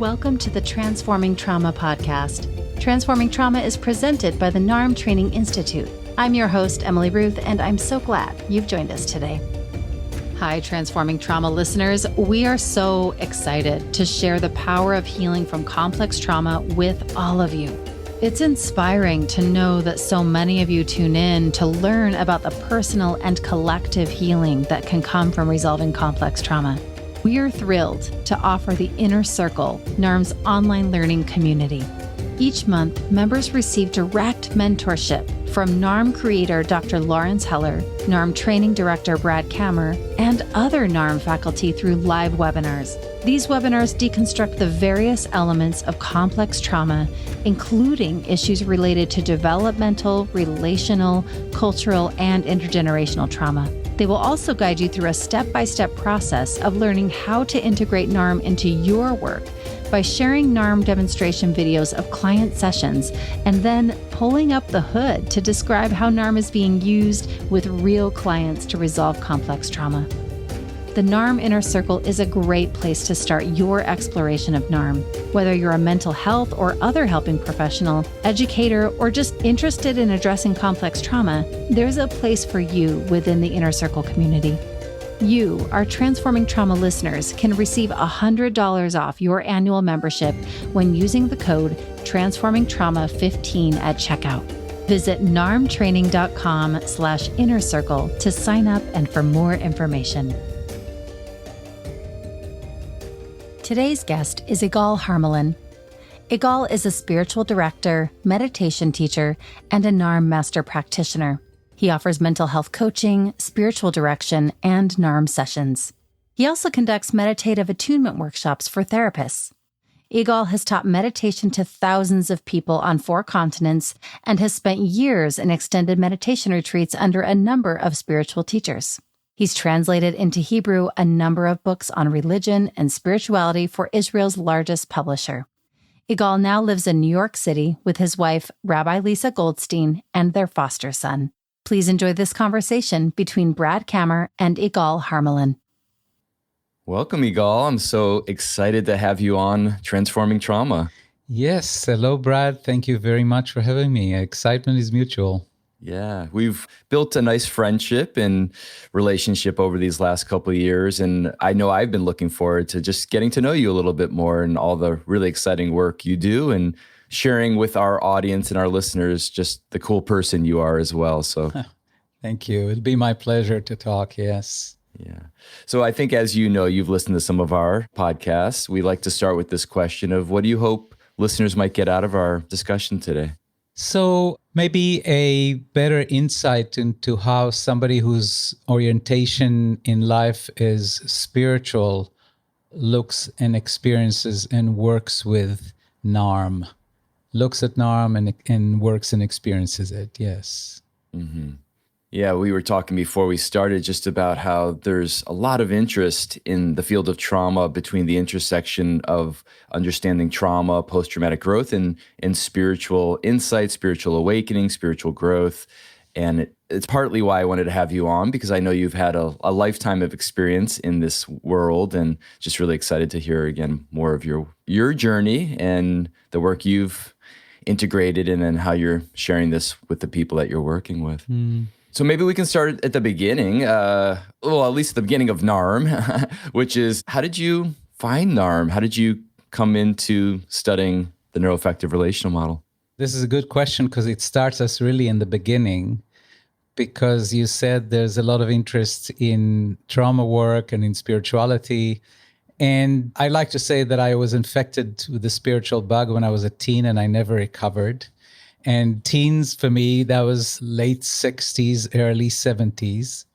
Welcome to the Transforming Trauma podcast. Transforming Trauma is presented by the NARM Training Institute. I'm your host, Emily Ruth, and I'm so glad you've joined us today. Hi, Transforming Trauma listeners. We are so excited to share the power of healing from complex trauma with all of you. It's inspiring to know that so many of you tune in to learn about the personal and collective healing that can come from resolving complex trauma. We are thrilled to offer the Inner Circle, NARM's online learning community. Each month, members receive direct mentorship from NARM creator Dr. Lawrence Heller, NARM training director Brad Kammer, and other NARM faculty through live webinars. These webinars deconstruct the various elements of complex trauma, including issues related to developmental, relational, cultural, and intergenerational trauma. They will also guide you through a step-by-step process of learning how to integrate NARM into your work by sharing NARM demonstration videos of client sessions and then pulling up the hood to describe how NARM is being used with real clients to resolve complex trauma. The NARM Inner Circle is a great place to start your exploration of NARM. Whether you're a mental health or other helping professional, educator, or just interested in addressing complex trauma, there's a place for you within the Inner Circle community. You, our Transforming Trauma listeners, can receive $100 off your annual membership when using the code TransformingTrauma15 at checkout. Visit narmtraining.com/innercircle to sign up and for more information. Today's guest is Igal Hamelin. Igal is a spiritual director, meditation teacher, and a NARM Master Practitioner. He offers mental health coaching, spiritual direction, and NARM sessions. He also conducts meditative attunement workshops for therapists. Igal has taught meditation to thousands of people on 4 continents and has spent years in extended meditation retreats under a number of spiritual teachers. He's translated into Hebrew a number of books on religion and spirituality for Israel's largest publisher. Igal now lives in New York City with his wife, Rabbi Lisa Goldstein, and their foster son. Please enjoy this conversation between Brad Kammer and Igal Hamelin. Welcome, Igal. I'm so excited to have you on Transforming Trauma. Yes. Hello, Brad. Thank you very much for having me. Excitement is mutual. Yeah, we've built a nice friendship and relationship over these last couple of years. And I know I've been looking forward to just getting to know you a little bit more and all the really exciting work you do and sharing with our audience and our listeners just the cool person you are as well. So thank you. It'll be my pleasure to talk. Yes. Yeah. So I think, as you know, you've listened to some of our podcasts. We like to start with this question of what do you hope listeners might get out of our discussion today? So maybe a better insight into how somebody whose orientation in life is spiritual looks and experiences and works with NARM, looks at NARM and works and experiences it. Yes. Mm-hmm. Yeah, we were talking before we started just about how there's a lot of interest in the field of trauma between the intersection of understanding trauma, post-traumatic growth, and spiritual insight, spiritual awakening, spiritual growth. And it's partly why I wanted to have you on, because I know you've had a lifetime of experience in this world, and just really excited to hear again more of your journey and the work you've integrated and then how you're sharing this with the people that you're working with. So maybe we can start at the beginning, at least the beginning of NARM, which is, how did you find NARM? How did you come into studying the neuroaffective relational model? This is a good question because it starts us really in the beginning, because you said there's a lot of interest in trauma work and in spirituality. And I like to say that I was infected with the spiritual bug when I was a teen and I never recovered. And teens, for me, that was late 60s, early 70s.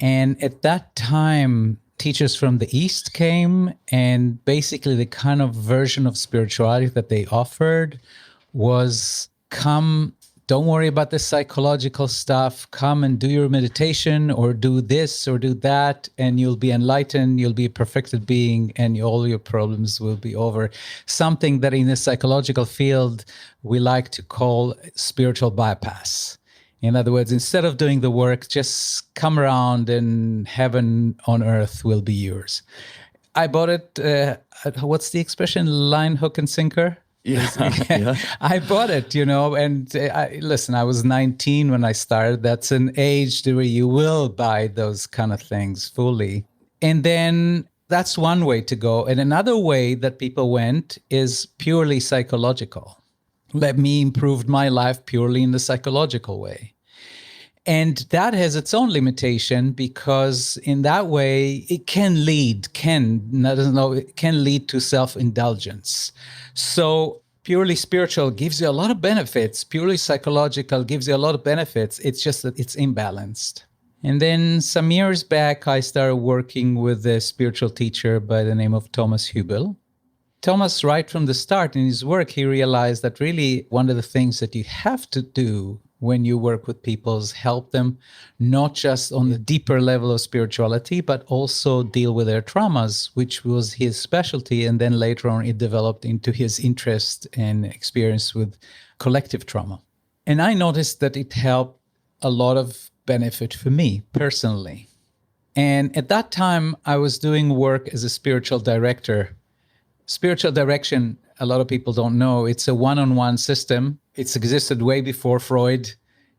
And at that time, teachers from the East came, and basically the kind of version of spirituality that they offered was, come, don't worry about the psychological stuff, come and do your meditation or do this or do that, and you'll be enlightened, you'll be a perfected being, and all your problems will be over. Something that in the psychological field, we like to call spiritual bypass. In other words, instead of doing the work, just come around and heaven on earth will be yours. I bought it, what's the expression? Line, hook, and sinker? Yeah. Yeah. I bought it, and listen, I was 19 when I started. That's an age where you will buy those kind of things fully. And then that's one way to go. And another way that people went is purely psychological. Let me improve my life purely in the psychological way. And that has its own limitation because in that way, it can lead to self-indulgence. So purely spiritual gives you a lot of benefits. Purely psychological gives you a lot of benefits. It's just that it's imbalanced. And then some years back, I started working with a spiritual teacher by the name of Thomas Hübel. Thomas, right from the start in his work, he realized that really one of the things that you have to do when you work with people is help them not just on the deeper level of spirituality, but also deal with their traumas, which was his specialty. And then later on, it developed into his interest and experience with collective trauma. And I noticed that it helped a lot of benefit for me personally. And at that time, I was doing work as a spiritual director. Spiritual direction, a lot of people don't know, it's a one-on-one system. It's existed way before Freud.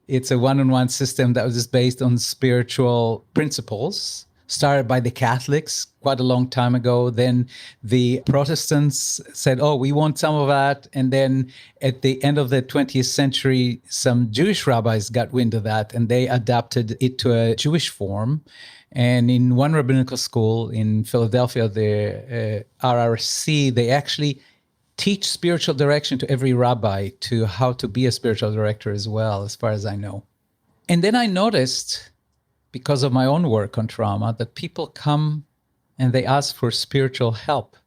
It's a one-on-one system that was based on spiritual principles, started by the Catholics quite a long time ago. Then the Protestants said, oh, we want some of that. And then at the end of the 20th century, some Jewish rabbis got wind of that and they adapted it to a Jewish form. And in one rabbinical school in Philadelphia, the RRC, they actually teach spiritual direction to every rabbi to how to be a spiritual director as well, as far as I know. And then I noticed, because of my own work on trauma, that people come and they ask for spiritual help.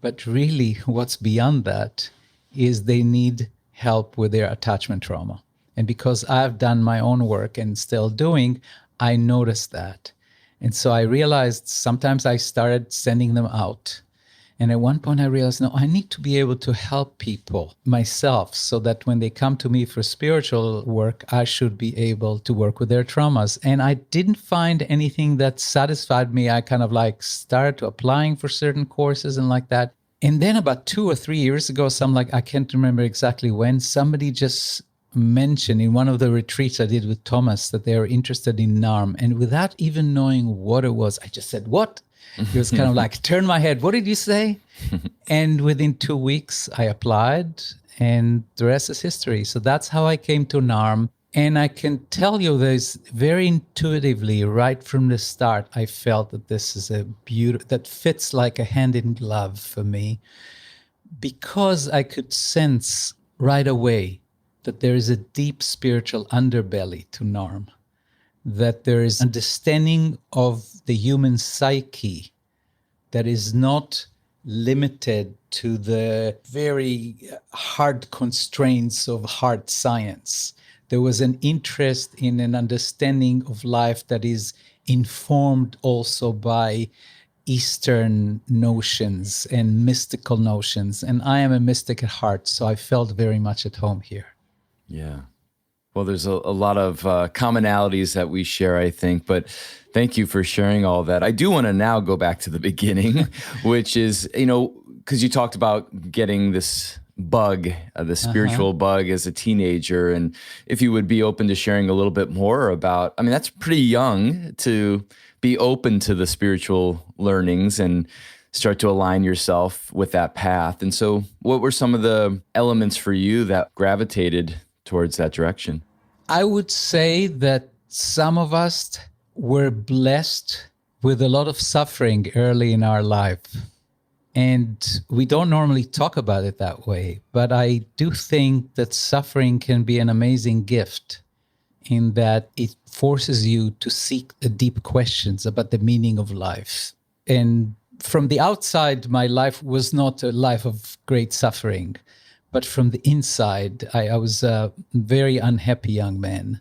But really, what's beyond that is they need help with their attachment trauma. And because I've done my own work and still doing, I noticed that. And so I realized sometimes I started sending them out. And at one point I realized, no, I need to be able to help people myself so that when they come to me for spiritual work, I should be able to work with their traumas. And I didn't find anything that satisfied me. I kind of started applying for certain courses and like that. And then about 2 or 3 years ago, I can't remember exactly when, somebody just mentioned in one of the retreats I did with Thomas that they were interested in NARM. And without even knowing what it was, I just said, what? It was kind of turn my head. What did you say? And within 2 weeks, I applied and the rest is history. So that's how I came to NARM. And I can tell you there's very intuitively, right from the start, I felt that this is a beauty that fits like a hand in glove for me because I could sense right away that there is a deep spiritual underbelly to NARM, that there is understanding of the human psyche that is not limited to the very hard constraints of hard science. There was an interest in an understanding of life that is informed also by Eastern notions and mystical notions. And I am a mystic at heart, so I felt very much at home here. Yeah. Well, there's a lot of commonalities that we share, I think, but thank you for sharing all that. I do want to now go back to the beginning, which is, because you talked about getting this bug, the spiritual bug as a teenager, and if you would be open to sharing a little bit more about, that's pretty young to be open to the spiritual learnings and start to align yourself with that path. And so what were some of the elements for you that gravitated towards that direction? I would say that some of us were blessed with a lot of suffering early in our life. And we don't normally talk about it that way, but I do think that suffering can be an amazing gift in that it forces you to seek the deep questions about the meaning of life. And from the outside, my life was not a life of great suffering. But from the inside, I was a very unhappy young man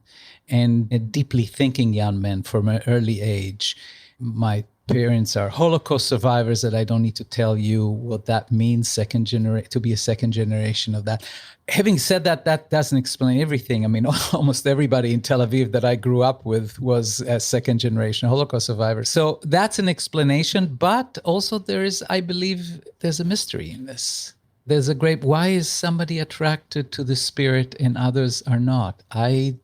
and a deeply thinking young man from an early age. My parents are Holocaust survivors, that I don't need to tell you what that means, to be a second generation of that. Having said that, that doesn't explain everything. I mean, almost everybody in Tel Aviv that I grew up with was a second generation Holocaust survivor. So that's an explanation, but also I believe there's a mystery in this. There's why is somebody attracted to the spirit and others are not? I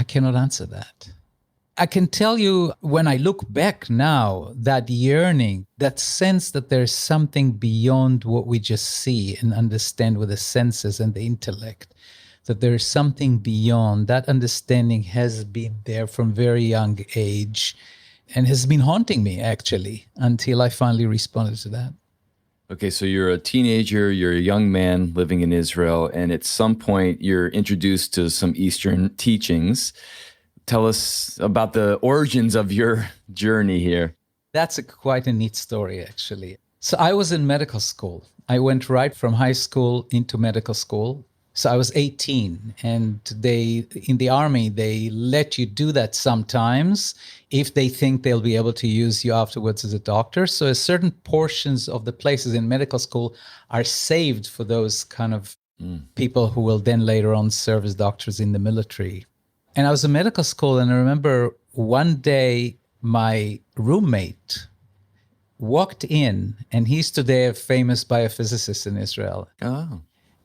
cannot answer that. I can tell you, when I look back now, that yearning, that sense that there's something beyond what we just see and understand with the senses and the intellect, that there is something beyond, that understanding has been there from very young age and has been haunting me, actually, until I finally responded to that. Okay, so you're a teenager, you're a young man living in Israel, and at some point you're introduced to some Eastern teachings. Tell us about the origins of your journey here. That's quite a neat story, actually. So I was in medical school. I went right from high school into medical school. So I was 18, and in the army, they let you do that sometimes if they think they'll be able to use you afterwards as a doctor. So certain portions of the places in medical school are saved for those kind of people who will then later on serve as doctors in the military. And I was in medical school, and I remember one day my roommate walked in, and he's today a famous biophysicist in Israel. Oh.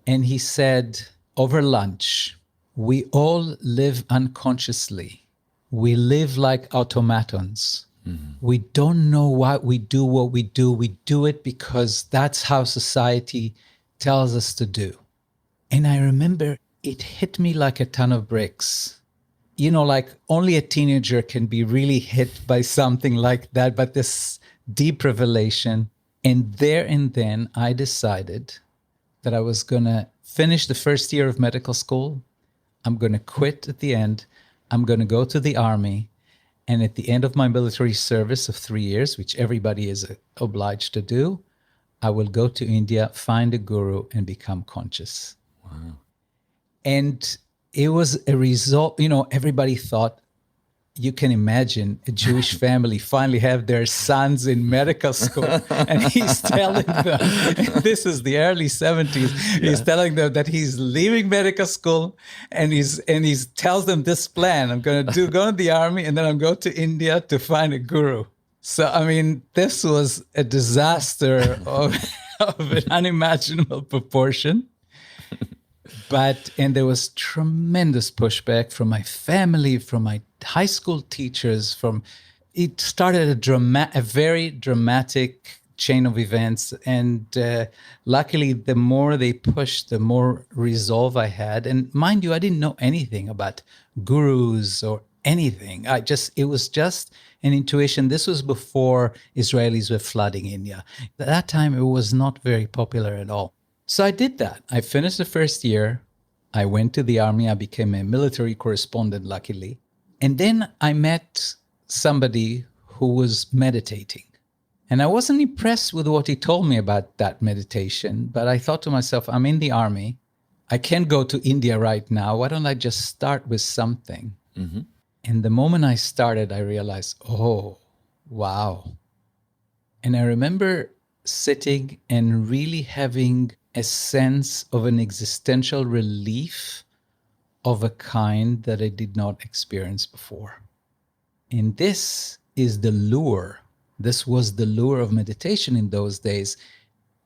And he said, over lunch, we all live unconsciously. We live like automatons. Mm-hmm. We don't know why we do what we do. We do it because that's how society tells us to do. And I remember it hit me like a ton of bricks. You know, like only a teenager can be really hit by something like that, but this deep revelation. And there and then I decided that I was going to finish the first year of medical school. I'm going to quit at the end. I'm going to go to the army. And at the end of my military service of 3 years, which everybody is obliged to do, I will go to India, find a guru, and become conscious. Wow. And it was a result, everybody thought, you can imagine a Jewish family finally have their sons in medical school, and he's telling them, this is the early 70s, he's telling them that he's leaving medical school, and he's tells them this plan, I'm going to go in the army, and then I'm going to India to find a guru. So, I mean, this was a disaster of an unimaginable proportion. And there was tremendous pushback from my family, from my high school teachers. It started a very dramatic chain of events. And luckily, the more they pushed, the more resolve I had. And mind you, I didn't know anything about gurus or anything. It was just an intuition. This was before Israelis were flooding India. At that time, it was not very popular at all. So I did that. I finished the first year. I went to the army. I became a military correspondent, luckily. And then I met somebody who was meditating. And I wasn't impressed with what he told me about that meditation. But I thought to myself, I'm in the army. I can't go to India right now. Why don't I just start with something? Mm-hmm. And the moment I started, I realized, oh, wow. And I remember sitting and really having a sense of an existential relief of a kind that I did not experience before. And this is the lure. This was the lure of meditation in those days.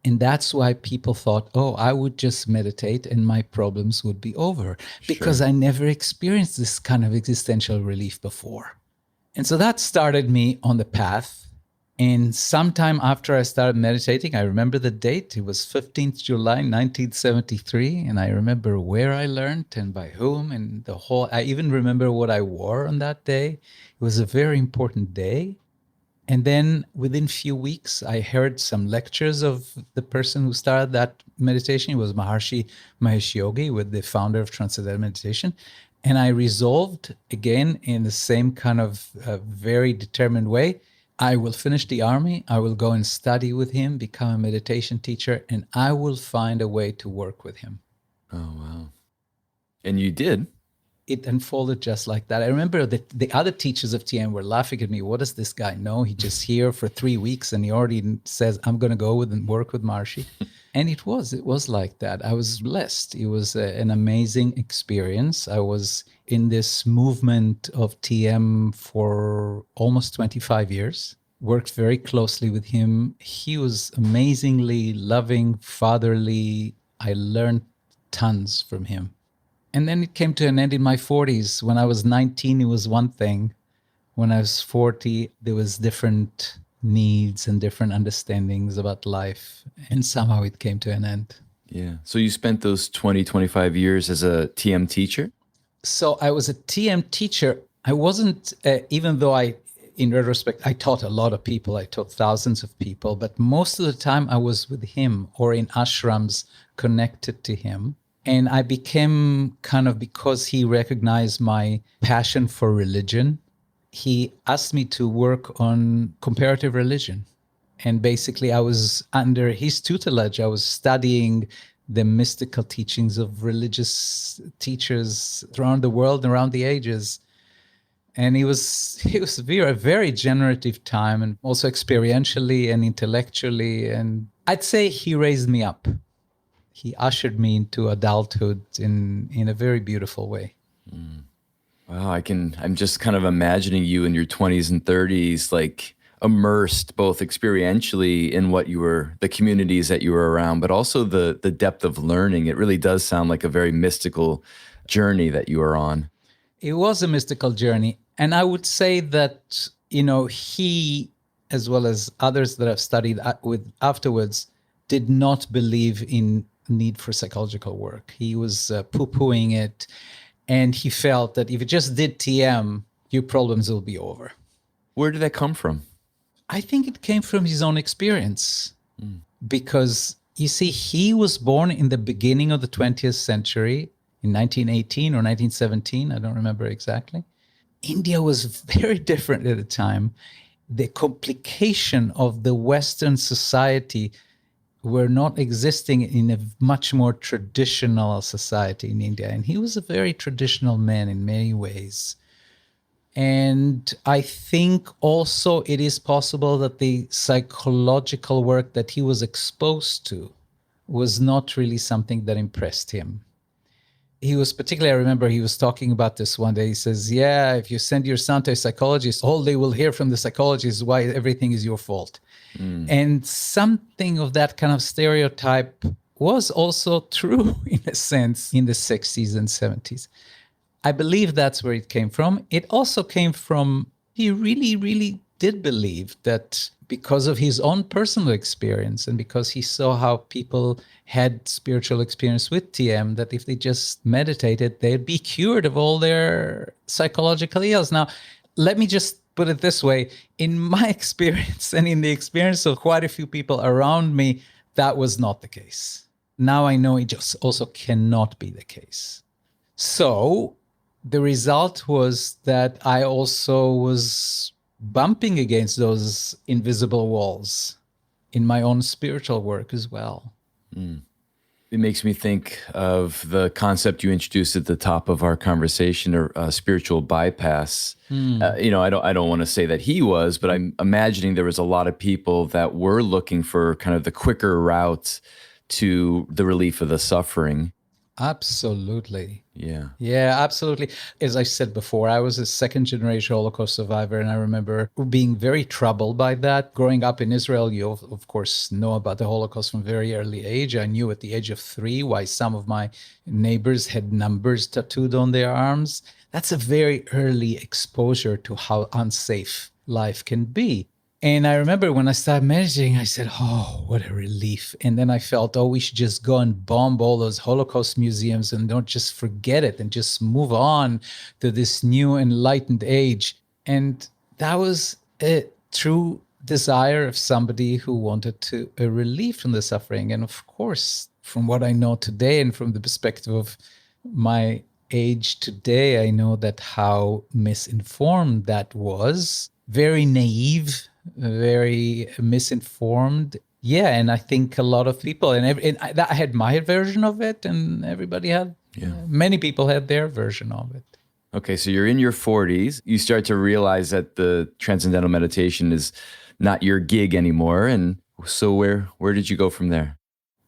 And that's why people thought, oh, I would just meditate and my problems would be over. Because I never experienced this kind of existential relief before. And so that started me on the path. And sometime after I started meditating, I remember the date. It was 15th July, 1973. And I remember where I learned and by whom and I even remember what I wore on that day. It was a very important day. And then within a few weeks, I heard some lectures of the person who started that meditation. It was Maharishi Mahesh Yogi, with the founder of Transcendental Meditation. And I resolved, again, in the same kind of very determined way, I will finish the army, I will go and study with him, become a meditation teacher, and I will find a way to work with him. Oh, wow. And you did? it unfolded just like that. I remember that the other teachers of TM were laughing at me. What does this guy know? He just here for 3 weeks and he already says, I'm going to go with and work with Marshy. And it was like that. I was blessed. It was an amazing experience. I was in this movement of TM for almost 25 years. Worked very closely with him. He was amazingly loving, fatherly. I learned tons from him. And then it came to an end in my 40s. When I was 19, it was one thing. When I was 40, there was different needs and different understandings about life. And somehow it came to an end. Yeah. So you spent those 20, 25 years as a TM teacher? So I was a TM teacher. I wasn't, even though in retrospect, I taught a lot of people. I taught thousands of people. But most of the time I was with him or in ashrams connected to him. And I became because he recognized my passion for religion, he asked me to work on comparative religion. And basically I was under his tutelage. I was studying the mystical teachings of religious teachers around the world and around the ages. And it was a very generative time, and also experientially and intellectually. And I'd say he raised me up. He ushered me into adulthood in a very beautiful way. Mm. Wow, I'm just kind of imagining you in your 20s and 30s, like immersed both experientially in the communities that you were around, but also the depth of learning. It really does sound like a very mystical journey that you were on. It was a mystical journey. And I would say that, he, as well as others that I've studied with afterwards, did not believe in need for psychological work. He was poo-pooing it. And he felt that if you just did TM, your problems will be over. Where did that come from? I think it came from his own experience. Because, you see, he was born in the beginning of the 20th century, in 1918 or 1917, I don't remember exactly. India was very different at the time. The complication of the Western society were not existing in a much more traditional society in India. And he was a very traditional man in many ways. And I think also it is possible that the psychological work that he was exposed to was not really something that impressed him. He was particularly, I remember he was talking about this one day. He says, yeah, if you send your son to a psychologist, all they will hear from the psychologist is why everything is your fault. And something of that kind of stereotype was also true, in a sense, in the 60s and 70s. I believe that's where it came from. It also came from, he really, really did believe that because of his own personal experience and because he saw how people had spiritual experience with TM, that if they just meditated, they'd be cured of all their psychological ills. Now, let me just put it this way. In my experience and in the experience of quite a few people around me, that was not the case. Now I know it just also cannot be the case. So the result was that I also was bumping against those invisible walls in my own spiritual work as well. It makes me think of the concept you introduced at the top of our conversation, or spiritual bypass. I don't want to say that he was, but I'm imagining there was a lot of people that were looking for kind of the quicker route to the relief of the suffering. Absolutely. Yeah. Yeah, absolutely. As I said before, I was a second-generation Holocaust survivor, and I remember being very troubled by that. Growing up in Israel, you, of course, know about the Holocaust from a very early age. I knew at the age of 3 why some of my neighbors had numbers tattooed on their arms. That's a very early exposure to how unsafe life can be. And I remember when I started meditating, I said, oh, what a relief. And then I felt, we should just go and bomb all those Holocaust museums and don't just forget it and just move on to this new enlightened age. And that was a true desire of somebody who wanted a relief from the suffering. And of course, from what I know today and from the perspective of my age today, I know that how misinformed that was, very naive, very misinformed. Yeah, and I think a lot of people, and I had my version of it, and everybody had Many people had their version of it. Okay, so you're in your 40s. You start to realize that the transcendental meditation is not your gig anymore. And so where did you go from there?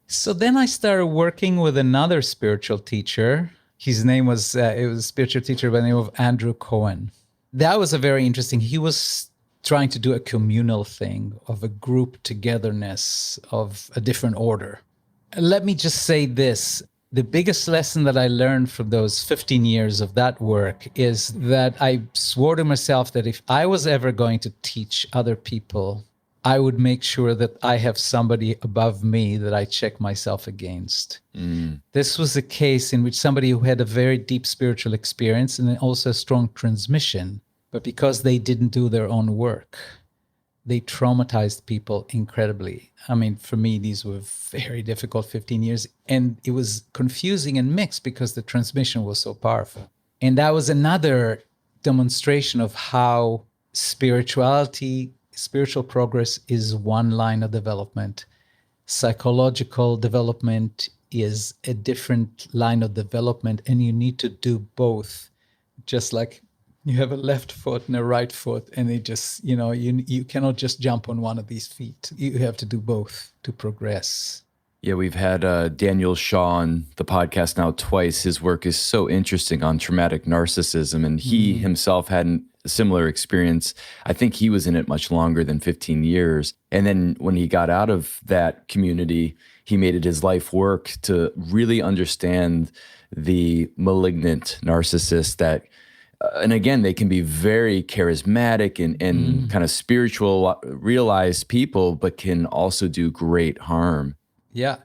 So then I started working with another spiritual teacher. His name was, it was a spiritual teacher by the name of Andrew Cohen. That was a very interesting, he was trying to do a communal thing of a group togetherness of a different order. Let me just say this. The biggest lesson that I learned from those 15 years of that work is that I swore to myself that if I was ever going to teach other people, I would make sure that I have somebody above me that I check myself against. This was a case in which somebody who had a very deep spiritual experience and also a strong transmission, but because they didn't do their own work, they traumatized people incredibly. I mean, for me, these were very difficult 15 years. And it was confusing and mixed because the transmission was so powerful. And that was another demonstration of how spiritual progress is one line of development. Psychological development is a different line of development. And you need to do both, just like you have a left foot and a right foot, and they just, you cannot just jump on one of these feet. You have to do both to progress. Yeah, we've had Daniel Shaw on the podcast now twice. His work is so interesting on traumatic narcissism, and he himself had a similar experience. I think he was in it much longer than 15 years. And then when he got out of that community, he made it his life work to really understand the malignant narcissist that and again, they can be very charismatic and kind of spiritual, realized people, but can also do great harm. Yeah.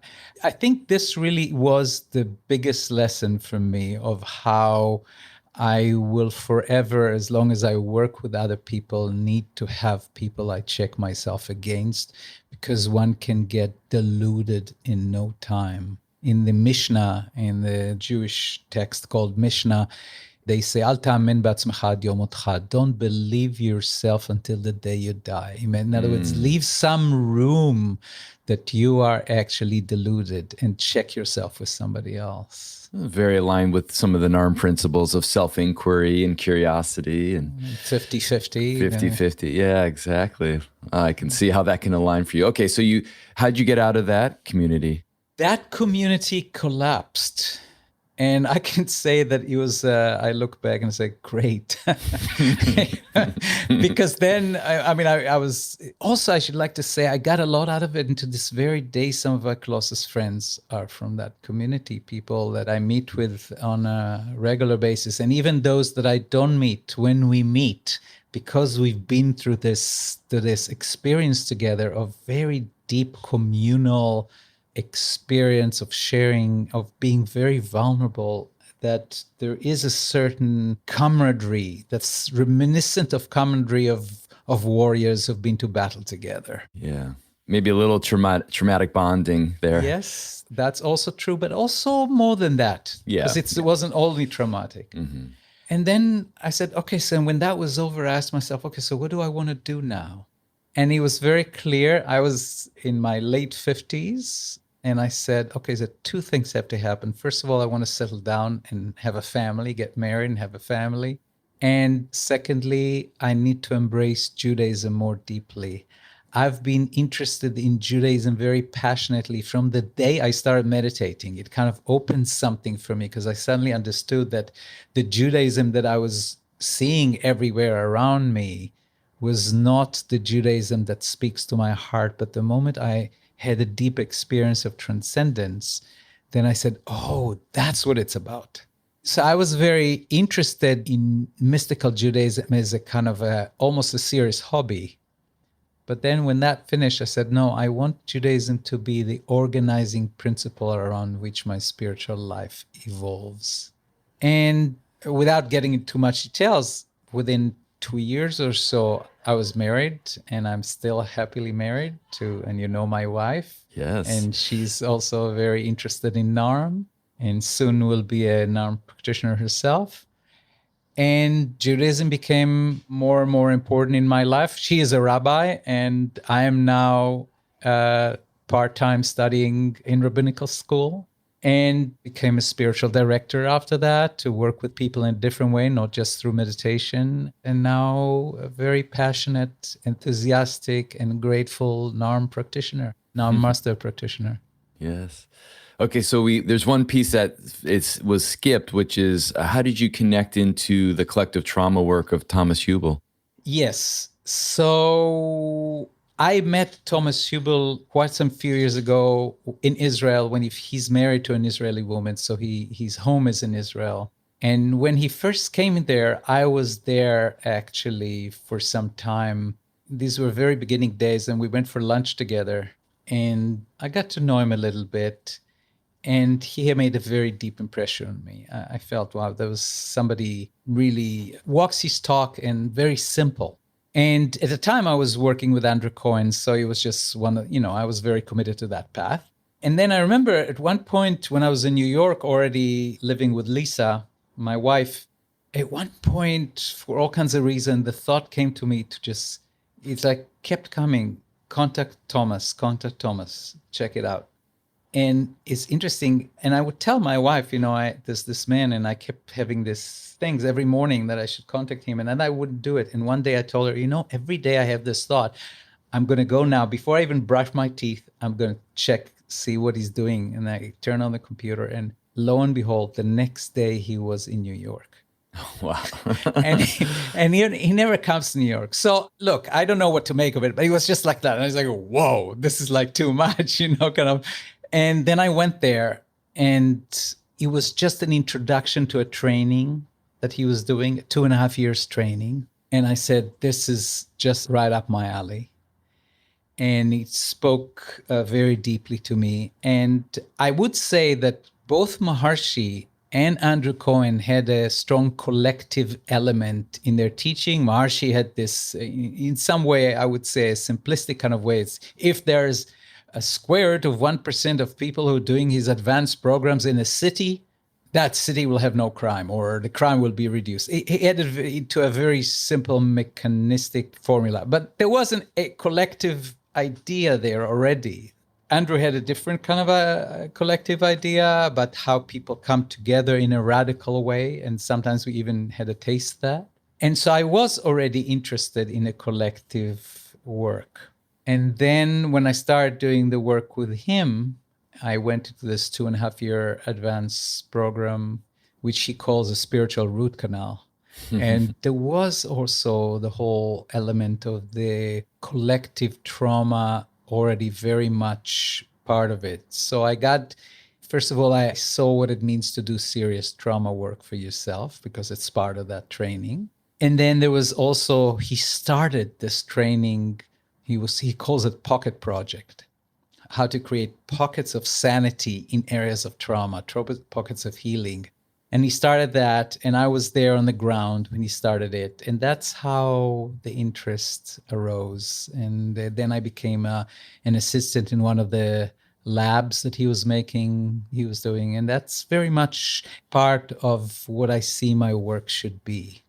I think this really was the biggest lesson for me of how I will forever, as long as I work with other people, need to have people I check myself against, because one can get deluded in no time. In the Mishnah, in the Jewish text called Mishnah, they say, Al ta'amen ba'atzmecha ad yom motcha. Don't believe yourself until the day you die. In other words, leave some room that you are actually deluded and check yourself with somebody else. Very aligned with some of the NARM principles of self-inquiry and curiosity. And 50-50. 50-50. Yeah, exactly. I can see how that can align for you. Okay, so how'd you get out of that community? That community collapsed. And I can say that it was, I look back and say, great. Because then, I was, also I should like to say, I got a lot out of it. And to this very day, some of our closest friends are from that community, people that I meet with on a regular basis. And even those that I don't meet, when we meet, because we've been through this experience together of very deep communal experience of sharing, of being very vulnerable, that there is a certain camaraderie that's reminiscent of camaraderie of warriors who've been to battle together. Yeah. Maybe a little traumatic bonding there. Yes, that's also true, but also more than that. Yeah. Because it wasn't only traumatic. Mm-hmm. And then I said, okay, so when that was over, I asked myself, okay, so what do I want to do now? And it was very clear. I was in my late 50s. And I said, okay, so two things have to happen. First of all, I want to settle down and have a family, get married and have a family. And secondly, I need to embrace Judaism more deeply. I've been interested in Judaism very passionately from the day I started meditating. It kind of opened something for me because I suddenly understood that the Judaism that I was seeing everywhere around me was not the Judaism that speaks to my heart. But the moment I had a deep experience of transcendence, then I said, oh, that's what it's about. So I was very interested in mystical Judaism as a kind of almost a serious hobby. But then when that finished, I said, no, I want Judaism to be the organizing principle around which my spiritual life evolves. And without getting into too much details, within 2 years or so, I was married, and I'm still happily married to, and my wife. Yes. And she's also very interested in NARM, and soon will be a NARM practitioner herself. And Judaism became more and more important in my life. She is a rabbi, and I am now part-time studying in rabbinical school. and became a spiritual director after that to work with people in a different way, not just through meditation. And now a very passionate, enthusiastic, and grateful NARM practitioner, NARM Master Practitioner. Yes. Okay, so there's one piece that was skipped, which is how did you connect into the collective trauma work of Thomas Hübl? Yes. So I met Thomas Hübl quite some few years ago in Israel when he's married to an Israeli woman. So his home is in Israel. And when he first came in there, I was there actually for some time. These were very beginning days, and we went for lunch together. And I got to know him a little bit. And he made a very deep impression on me. I felt, wow, there was somebody really walks his talk and very simple. And at the time I was working with Andrew Cohen, so it was just I was very committed to that path. And then I remember at one point when I was in New York already living with Lisa, my wife, at one point, for all kinds of reasons, the thought came to me to it's like kept coming, contact Thomas, check it out. And it's interesting. And I would tell my wife, there's this man, and I kept having these things every morning that I should contact him. And then I wouldn't do it. And one day I told her, every day I have this thought, I'm going to go now. Before I even brush my teeth, I'm going to see what he's doing. And I turn on the computer, and lo and behold, the next day he was in New York. Wow. and he never comes to New York. So look, I don't know what to make of it, but he was just like that. And I was like, whoa, this is like too much, kind of. And then I went there, and it was just an introduction to a training that he was doing, 2.5 years training. And I said, this is just right up my alley. And it spoke very deeply to me. And I would say that both Maharshi and Andrew Cohen had a strong collective element in their teaching. Maharshi had this, in some way, I would say, a simplistic kind of way. It's, if there's a square root of 1% of people who are doing his advanced programs in a city, that city will have no crime, or the crime will be reduced. He added it to a very simple mechanistic formula. But there wasn't a collective idea there already. Andrew had a different kind of a collective idea about how people come together in a radical way. And sometimes we even had a taste of that. And so I was already interested in a collective work. And then when I started doing the work with him, I went into this 2.5-year advanced program, which he calls a spiritual root canal. And there was also the whole element of the collective trauma already very much part of it. So first of all, I saw what it means to do serious trauma work for yourself, because it's part of that training. And then there was also, he started this training. He calls it Pocket Project, how to create pockets of sanity in areas of trauma, pockets of healing. And he started that, and I was there on the ground when he started it. And that's how the interest arose. And then I became an assistant in one of the labs that he was doing. And that's very much part of what I see my work should be.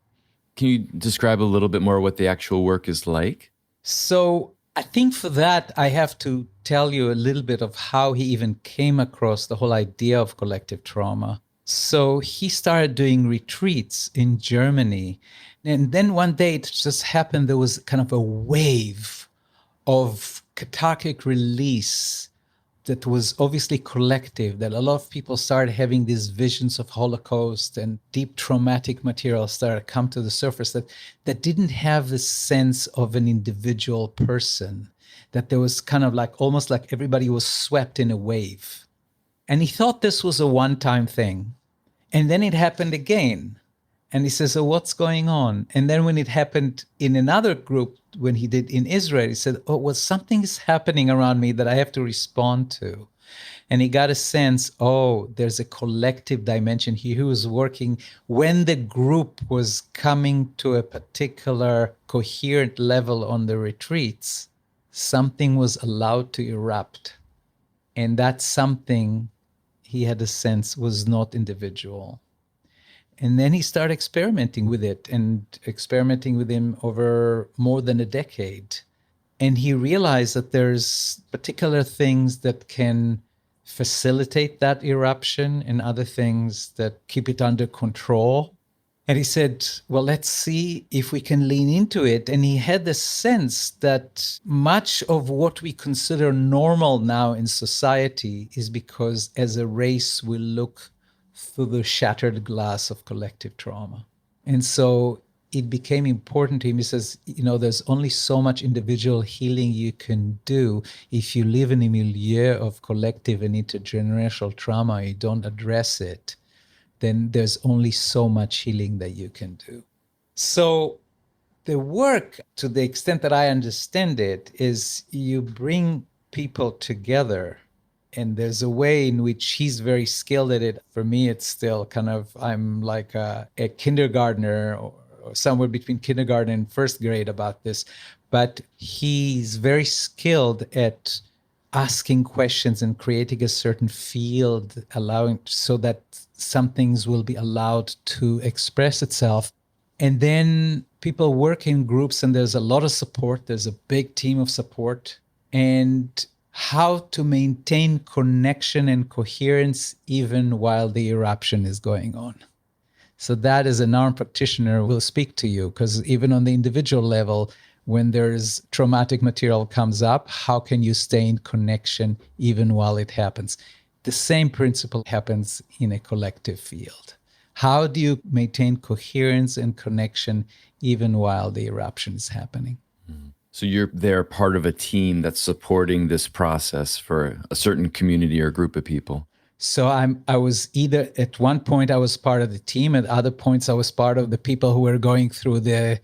Can you describe a little bit more what the actual work is like? So I think for that, I have to tell you a little bit of how he even came across the whole idea of collective trauma. So he started doing retreats in Germany. And then one day it just happened, there was kind of a wave of cathartic release that was obviously collective, that a lot of people started having these visions of Holocaust, and deep traumatic material started to come to the surface that didn't have the sense of an individual person, that there was kind of like, almost like everybody was swept in a wave. And he thought this was a one-time thing. And then it happened again. And he says, so what's going on? And then when it happened in another group, when he did in Israel, he said, something is happening around me that I have to respond to. And he got a sense, there's a collective dimension here. He was working when the group was coming to a particular coherent level on the retreats, something was allowed to erupt. And that something, he had a sense, was not individual. And then he started experimenting with it, and experimenting with him over more than a decade. And he realized that there's particular things that can facilitate that eruption and other things that keep it under control. And he said, well, let's see if we can lean into it. And he had the sense that much of what we consider normal now in society is because as a race, we look through the shattered glass of collective trauma. And so it became important to him. He says, there's only so much individual healing you can do if you live in a milieu of collective and intergenerational trauma, you don't address it, then there's only so much healing that you can do. So the work, to the extent that I understand it, is you bring people together, and there's a way in which he's very skilled at it. For me, it's still kind of, I'm like a kindergartner or somewhere between kindergarten and first grade about this. But he's very skilled at asking questions and creating a certain field, allowing so that some things will be allowed to express itself. And then people work in groups and there's a lot of support. There's a big team of support. And how to maintain connection and coherence even while the eruption is going on. So that, as a NARM practitioner, will speak to you, because even on the individual level, when there's traumatic material comes up, how can you stay in connection even while it happens? The same principle happens in a collective field. How do you maintain coherence and connection even while the eruption is happening? So you're there part of a team that's supporting this process for a certain community or group of people. So I was either, at one point I was part of the team, at other points I was part of the people who were going through the,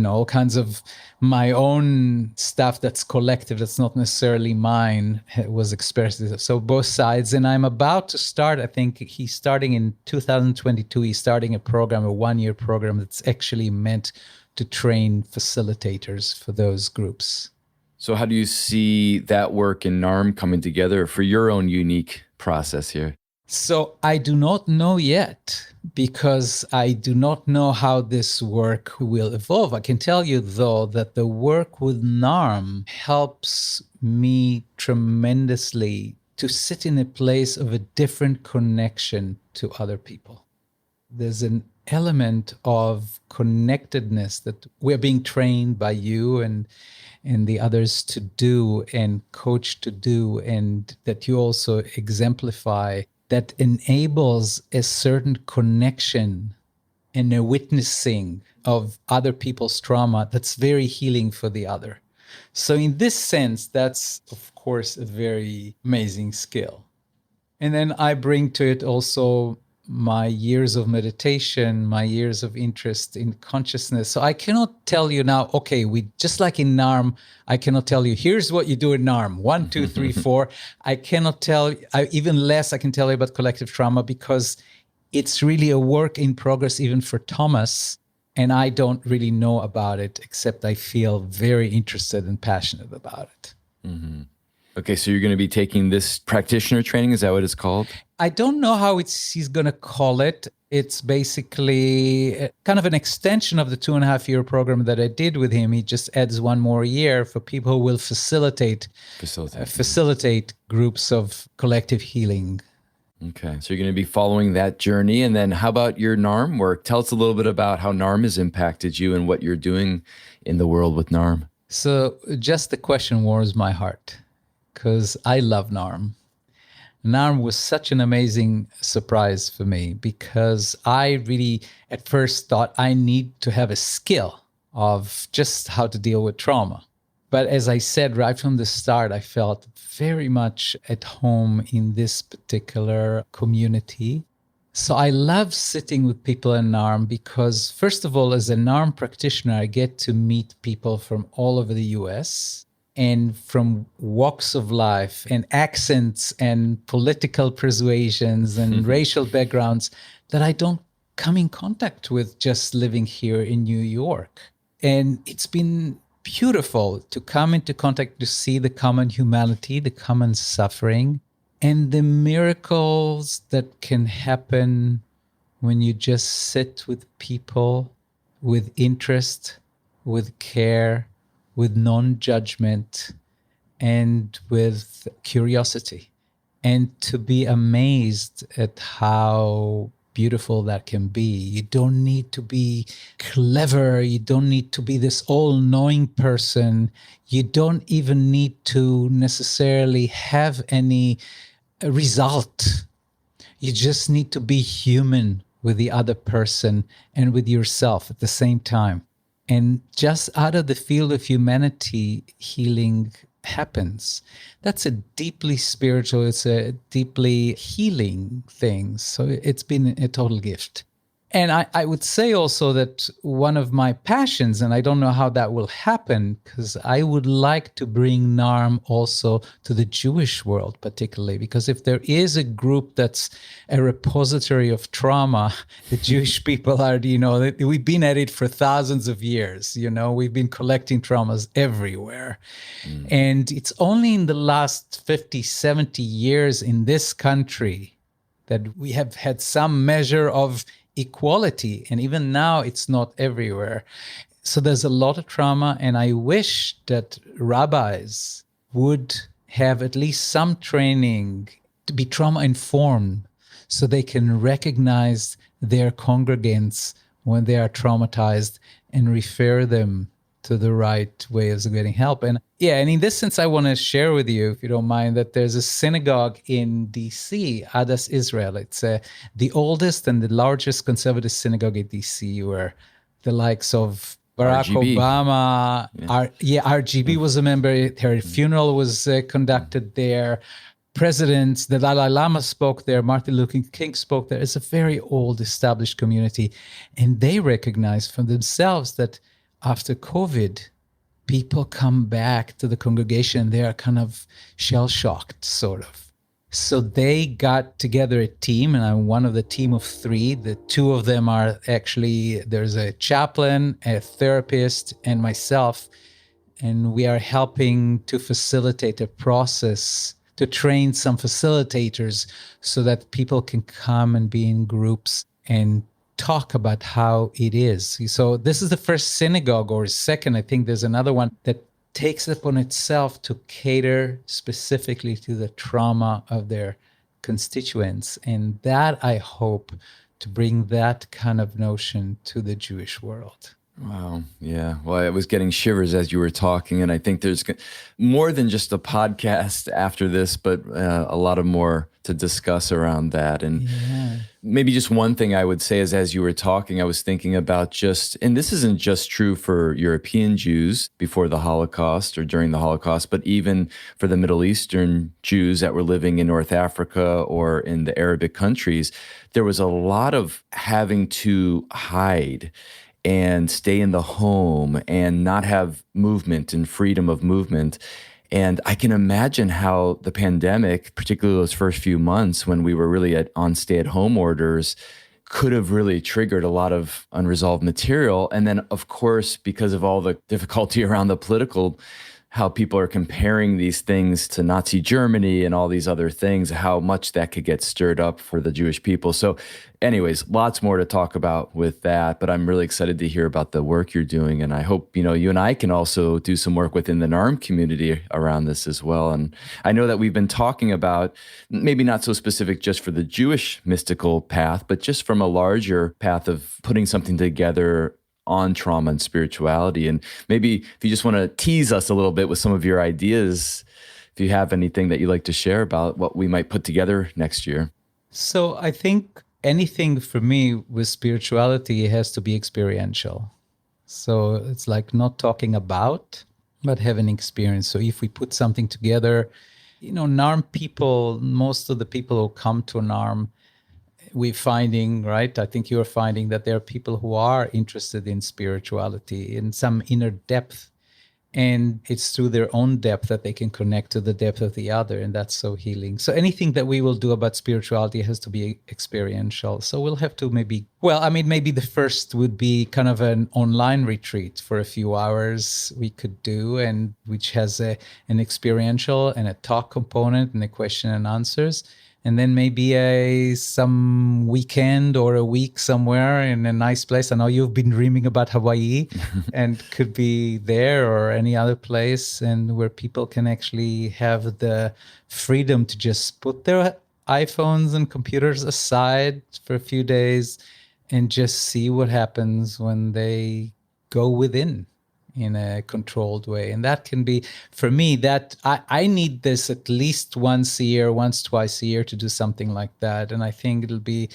all kinds of my own stuff that's collective, that's not necessarily mine, was expressed. So both sides. And I'm about to start, I think he's starting in 2022, he's starting a program, a one-year program that's actually meant to train facilitators for those groups. So how do you see that work in NARM coming together for your own unique process here? So I do not know yet, because I do not know how this work will evolve. I can tell you, though, that the work with NARM helps me tremendously to sit in a place of a different connection to other people. There's an element of connectedness that we're being trained by you and the others to do and coach to do, and that you also exemplify, that enables a certain connection and a witnessing of other people's trauma that's very healing for the other. So in this sense, that's, of course, a very amazing skill. And then I bring to it also my years of meditation, my years of interest in consciousness. So I cannot tell you now, okay, just like in NARM, I cannot tell you, here's what you do in NARM, 1, 2, 3, 4. I cannot tell, even less I can tell you about collective trauma, because it's really a work in progress even for Thomas. And I don't really know about it, except I feel very interested and passionate about it. Mm-hmm. Okay, so you're going to be taking this practitioner training, is that what it's called? I don't know how he's going to call it. It's basically kind of an extension of the 2.5-year program that I did with him. He just adds one more year for people who will facilitate groups of collective healing. Okay, so you're going to be following that journey. And then how about your NARM work? Tell us a little bit about how NARM has impacted you and what you're doing in the world with NARM. So just the question warms my heart, because I love NARM. NARM was such an amazing surprise for me, because I really at first thought I need to have a skill of just how to deal with trauma. But as I said right from the start, I felt very much at home in this particular community. So I love sitting with people in NARM because, first of all, as a NARM practitioner, I get to meet people from all over the US and from walks of life and accents and political persuasions and racial backgrounds that I don't come in contact with just living here in New York. And it's been beautiful to come into contact, to see the common humanity, the common suffering, and the miracles that can happen when you just sit with people with interest, with care, with non-judgment, and with curiosity. and to be amazed at how beautiful that can be. You don't need to be clever. You don't need to be this all-knowing person. You don't even need to necessarily have any result. You just need to be human with the other person and with yourself at the same time. And just out of the field of humanity, healing happens. That's a deeply spiritual, it's a deeply healing thing. So it's been a total gift. And I would say also that one of my passions, and I don't know how that will happen, because I would like to bring NARM also to the Jewish world, particularly, because if there is a group that's a repository of trauma, the Jewish people are, we've been at it for thousands of years, we've been collecting traumas everywhere. And it's only in the last 50, 70 years in this country that we have had some measure of equality, and even now it's not everywhere. So there's a lot of trauma, and I wish that rabbis would have at least some training to be trauma informed, so they can recognize their congregants when they are traumatized and refer them to the right ways of getting help. And in this sense, I want to share with you, if you don't mind, that there's a synagogue in DC, Adas Israel. It's the oldest and the largest conservative synagogue in DC, where the likes of Barack RGB. Obama, RGB was a member. Her funeral was conducted there. Presidents, the Dalai Lama spoke there, Martin Luther King spoke there. It's a very old, established community. And they recognize for themselves that after COVID, people come back to the congregation. They are kind of shell-shocked, sort of. So they got together a team, and I'm one of the team of 3. The 2 of them are actually, there's a chaplain, a therapist, and myself. And we are helping to facilitate a process, to train some facilitators so that people can come and be in groups and talk about how it is. So this is the first synagogue, or second, I think there's another one, that takes it upon itself to cater specifically to the trauma of their constituents. And that, I hope, to bring that kind of notion to the Jewish world. Wow. Yeah. Well, I was getting shivers as you were talking, and I think there's more than just a podcast after this, but a lot of more to discuss around that. And maybe just one thing I would say is, as you were talking, I was thinking about and this isn't just true for European Jews before the Holocaust or during the Holocaust, but even for the Middle Eastern Jews that were living in North Africa or in the Arabic countries, there was a lot of having to hide and stay in the home and not have movement and freedom of movement. And I can imagine how the pandemic, particularly those first few months when we were really on stay-at-home orders, could have really triggered a lot of unresolved material. And then, of course, because of all the difficulty around the political, how people are comparing these things to Nazi Germany and all these other things, how much that could get stirred up for the Jewish people. So anyways, lots more to talk about with that, but I'm really excited to hear about the work you're doing. And I hope, you and I can also do some work within the NARM community around this as well. And I know that we've been talking about, maybe not so specific just for the Jewish mystical path, but just from a larger path of putting something together on trauma and spirituality. And maybe if you just want to tease us a little bit with some of your ideas, if you have anything that you'd like to share about what we might put together next year. So I think anything for me with spirituality has to be experiential. So it's like not talking about, but having experience. So if we put something together, NARM people, most of the people who come to NARM, we're finding, right? I think you're finding that there are people who are interested in spirituality, in some inner depth. And it's through their own depth that they can connect to the depth of the other. And that's so healing. So anything that we will do about spirituality has to be experiential. So we'll have to maybe the first would be kind of an online retreat for a few hours we could do, and which has an experiential and a talk component and a question and answers. and then maybe some weekend or a week somewhere in a nice place. I know you've been dreaming about Hawaii and could be there or any other place, and where people can actually have the freedom to just put their iPhones and computers aside for a few days and just see what happens when they go within in a controlled way. And that can be, for me, that I need this at least once a year, twice a year to do something like that. And I think it'll be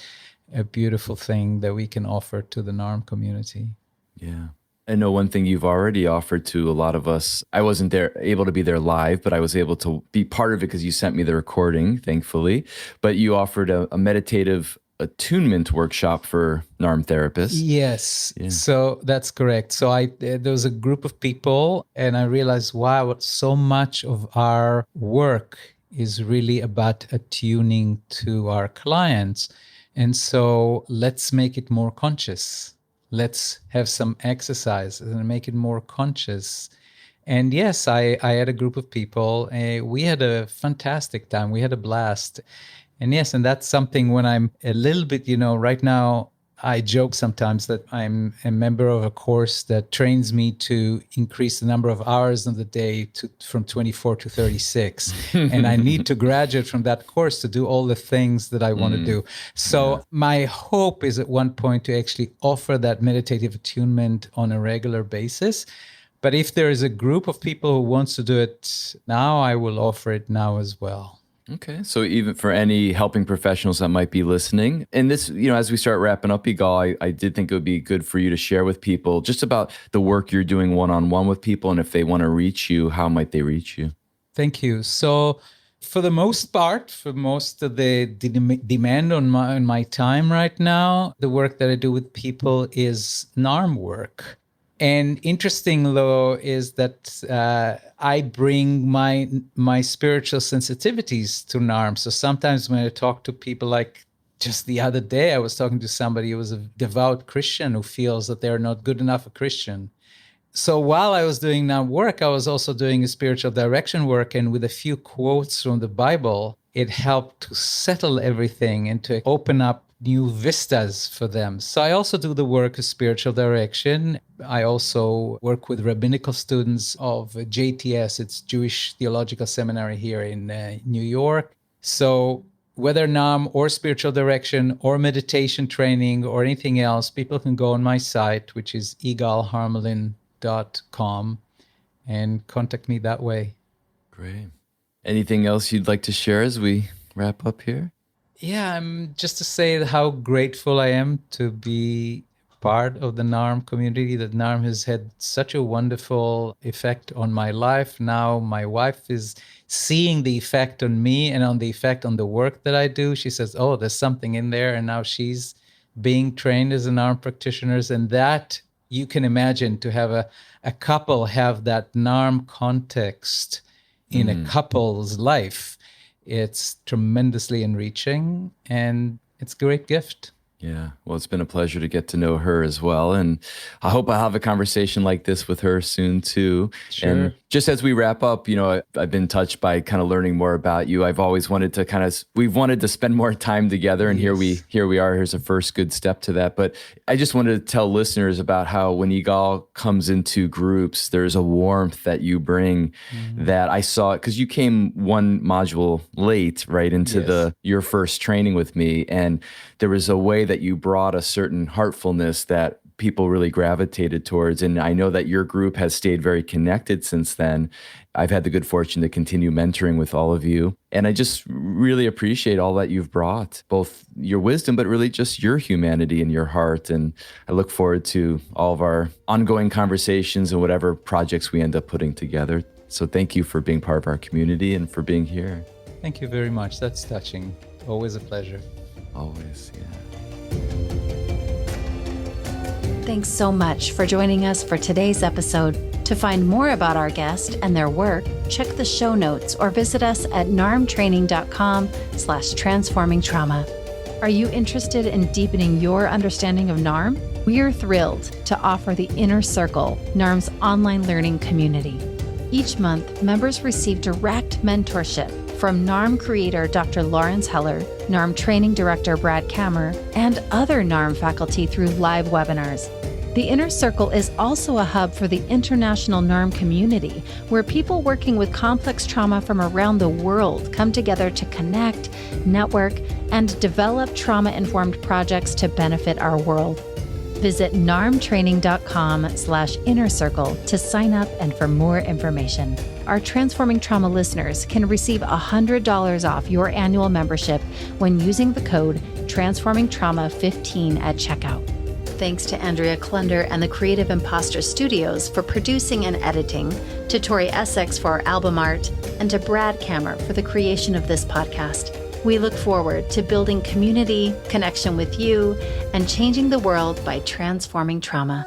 a beautiful thing that we can offer to the NARM community. Yeah. I know one thing you've already offered to a lot of us. I wasn't able to be there live, but I was able to be part of it because you sent me the recording, thankfully. But you offered a meditative attunement workshop for NARM therapists. Yes, Yeah. So that's correct. So there was a group of people, and I realized, wow, so much of our work is really about attuning to our clients. And so let's make it more conscious. Let's have some exercise and make it more conscious. And yes, I had a group of people. We had a fantastic time. We had a blast. And yes, and that's something when I'm a little bit, right now, I joke sometimes that I'm a member of a course that trains me to increase the number of hours in the day from 24 to 36. And I need to graduate from that course to do all the things that I want to do. So my hope is at one point to actually offer that meditative attunement on a regular basis. But if there is a group of people who wants to do it now, I will offer it now as well. Okay. So even for any helping professionals that might be listening, and this, as we start wrapping up, Igal, I did think it would be good for you to share with people just about the work you're doing one-on-one with people. And if they want to reach you, how might they reach you? Thank you. So for the most part, for most of the demand on my time right now, the work that I do with people is NARM work. And interesting, though, is that I bring my spiritual sensitivities to NARM. So sometimes when I talk to people, like just the other day, I was talking to somebody who was a devout Christian who feels that they're not good enough a Christian. So while I was doing NARM work, I was also doing a spiritual direction work. And with a few quotes from the Bible, it helped to settle everything and to open up new vistas for them. So I also do the work of spiritual direction. I also work with rabbinical students of JTS. It's Jewish Theological Seminary here in New York. So whether NARM or spiritual direction or meditation training or anything else, people can go on my site, which is igalhamelin.com, and contact me that way. Great. Anything else you'd like to share as we wrap up here? Yeah, just to say how grateful I am to be part of the NARM community, that NARM has had such a wonderful effect on my life. Now my wife is seeing the effect on me and on the effect on the work that I do. She says, oh, there's something in there. And now she's being trained as a NARM practitioner. And that, you can imagine, to have a couple have that NARM context in a couple's life. It's tremendously enriching, and it's a great gift. Yeah. Well, it's been a pleasure to get to know her as well. And I hope I have a conversation like this with her soon too. Sure. And just as we wrap up, I've been touched by kind of learning more about you. I've always wanted to we've wanted to spend more time together. And Yes. here we are. Here's a first good step to that. But I just wanted to tell listeners about how when Igal comes into groups, there's a warmth that you bring that I saw, because you came one module late, right, into Yes. your first training with me. And there was a way that you brought a certain heartfulness that people really gravitated towards. And I know that your group has stayed very connected since then. I've had the good fortune to continue mentoring with all of you. And I just really appreciate all that you've brought, both your wisdom, but really just your humanity and your heart. And I look forward to all of our ongoing conversations and whatever projects we end up putting together. So thank you for being part of our community and for being here. Thank you very much. That's touching. Always a pleasure. Always, yeah. Thanks so much for joining us for today's episode. To find more about our guest and their work, check the show notes or visit us at narmtraining.com/transformingtrauma. Are you interested in deepening your understanding of NARM? We're thrilled to offer the Inner Circle, NARM's online learning community. Each month, members receive direct mentorship from NARM creator Dr. Lawrence Heller, NARM Training Director Brad Kammer, and other NARM faculty through live webinars. The Inner Circle is also a hub for the international NARM community, where people working with complex trauma from around the world come together to connect, network, and develop trauma-informed projects to benefit our world. Visit narmtraining.com/inner circle to sign up and for more information. Our Transforming Trauma listeners can receive $100 off your annual membership when using the code TransformingTrauma15 at checkout. Thanks to Andrea Klunder and the Creative Imposter Studios for producing and editing, to Tori Essex for our album art, and to Brad Kammer for the creation of this podcast. We look forward to building community, connection with you, and changing the world by transforming trauma.